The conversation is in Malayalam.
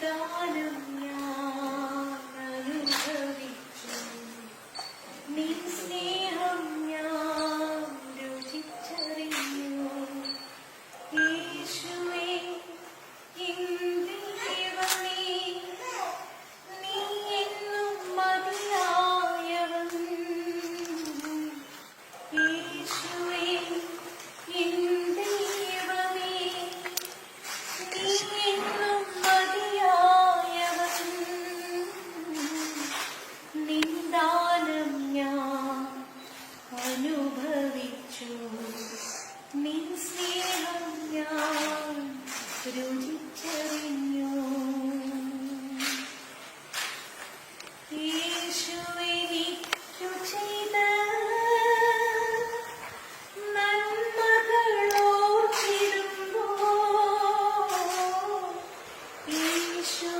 ദാനം ഞാൻ അനുഭവിച്ചു. നിൻ സ്നേഹം ഞാൻ രുചിച്ചറിഞ്ഞു. യേശുവേ എൻ ദൈവമേ, നീ എന്നും മതിയായവൻ. യേശുവേ എൻ ദൈവമേ, നീ എന്നും മതിയായവൻ. നിൻ ദാനം ഞാൻ അനുഭവിച്ചു. നിൻ സ്നേഹം ഞാൻ രുചിച്ചറിഞ്ഞു. യേശുവെനിക്കു ചെയ്ത നന്മകളോർത്തിടുമ്പോൾ, യേശു